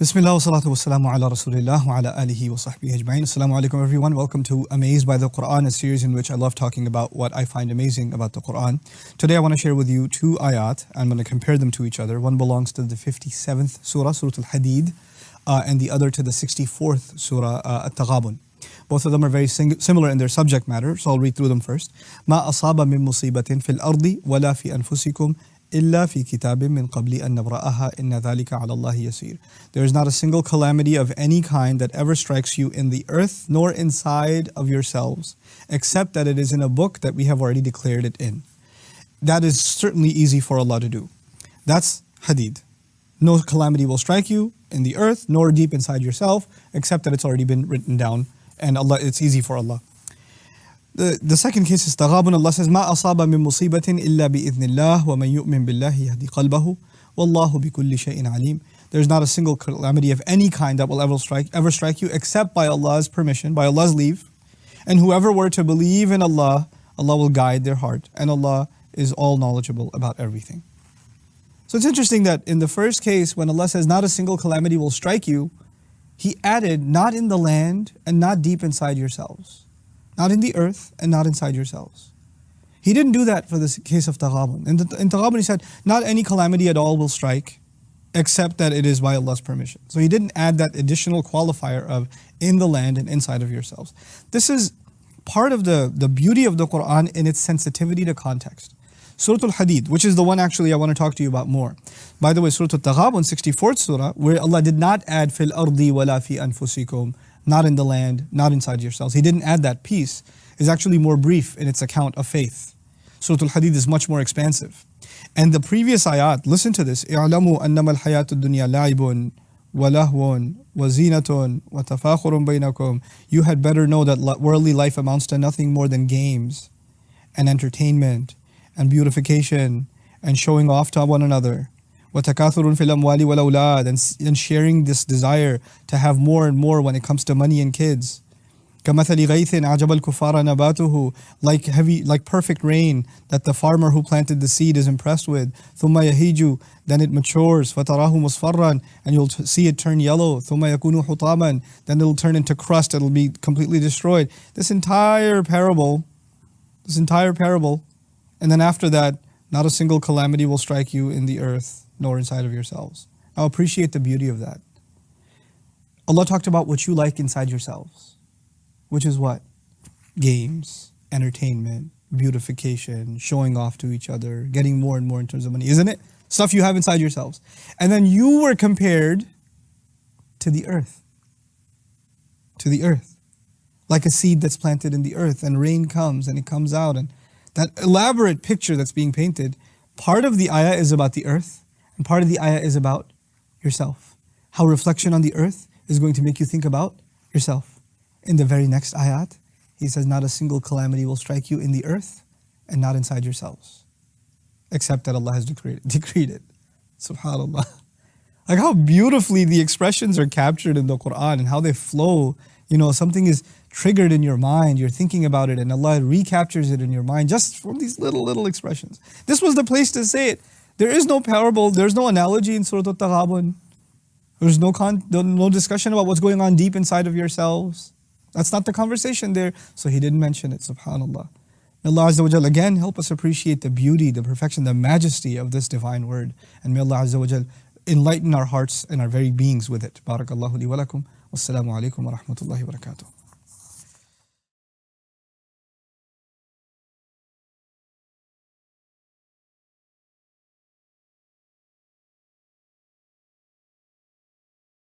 Bismillah wa salatu wa salamu ala rasulillah wa ala alihi wa sahbihi ajma'in. Assalamu alaikum everyone. Welcome to Amazed by the Quran, a series in which I love talking about what I find amazing about the Quran. Today I want to share with you two ayat. I'm going to compare them to each other. One belongs to the 57th surah, Surah Al-Hadid, and the other to the 64th surah, At-Taghabun. Both of them are very similar in their subject matter, so I'll read through them first. ما أصاب من مصيبة في الأرض ولا في أنفسكم إلا في كتاب من قبل أن نبرأها إن ذلك على الله يسير. There is not a single calamity of any kind that ever strikes you in the earth nor inside of yourselves, except that it is in a book that we have already declared it in. That is certainly easy for Allah to do. That's Hadid. No calamity will strike you in the earth nor deep inside yourself, except that it's already been written down, and Allah, it's easy for Allah. The second case is Taghabun. Allah says, ما أصاب من مصيبة إلا بإذن الله ومن يؤمن بالله يهدي قلبه والله بكل شيء عليم. There's not a single calamity of any kind that will ever strike you except by Allah's permission, by Allah's leave. And whoever were to believe in Allah, Allah will guide their heart. And Allah is all knowledgeable about everything. So it's interesting that in the first case, when Allah says not a single calamity will strike you, He added not in the land and not deep inside yourselves. Not in the earth and not inside yourselves. He didn't do that for the case of Taghabun. In Taghabun he said, not any calamity at all will strike, except that it is by Allah's permission. So he didn't add that additional qualifier of in the land and inside of yourselves. This is part of the beauty of the Quran in its sensitivity to context. Surah Al-Hadid, which is the one actually I want to talk to you about more. By the way, Surah Al-Taghabun, 64th surah, where Allah did not add fil ardi wala fi anfusikum, not in the land, not inside yourselves. He didn't add that piece. It's actually more brief in its account of faith. Surah Al-Hadid is much more expansive. And the previous ayat, listen to this. اعلموا أنما الحياة الدنيا لعب ولهو وزينة وتفاخر بينكم. You had better know that worldly life amounts to nothing more than games and entertainment and beautification and showing off to one another. وَتَكَاثُرٌ فِي الْأَمْوَالِ وَالْأَوْلَادِ, and sharing this desire to have more and more when it comes to money and kids. كَمَثَلِ غَيْثٍ أَعْجَبَ الْكُفَّارَ نَبَاتُهُ, like perfect rain that the farmer who planted the seed is impressed with. ثُمَّ يَهِيجُ, then it matures. فَتَرَاهُ مُصْفَرًّا, and you'll see it turn yellow. ثُمَّ يَكُونُ حُطَامًا, then it'll turn into crust, it'll be completely destroyed. This entire parable, and then after that, not a single calamity will strike you in the earth nor inside of yourselves. Now appreciate the beauty of that. Allah talked about what you like inside yourselves, which is what? Games, entertainment, beautification, showing off to each other, getting more and more in terms of money, isn't it? Stuff you have inside yourselves. And then you were compared to the earth. To the earth. Like a seed that's planted in the earth, and rain comes and it comes out, and that elaborate picture that's being painted, part of the ayah is about the earth, and part of the ayah is about yourself. How reflection on the earth is going to make you think about yourself. In the very next ayat, he says, not a single calamity will strike you in the earth and not inside yourselves, except that Allah has decreed it. SubhanAllah. Like how beautifully the expressions are captured in the Quran and how they flow. You know, something is triggered in your mind, you're thinking about it, and Allah recaptures it in your mind just from these little expressions. This was the place to say it. There is no parable, there's no analogy in Surah Al-Taghabun. There's no discussion about what's going on deep inside of yourselves. That's not the conversation there. So He didn't mention it, subhanAllah. May Allah Azza wa Jal again help us appreciate the beauty, the perfection, the majesty of this divine word. And may Allah Azza wa Jal enlighten our hearts and our very beings with it. Barakallahu li wa lakum. Wassalamu alaikum wa rahmatullahi wa barakatuh.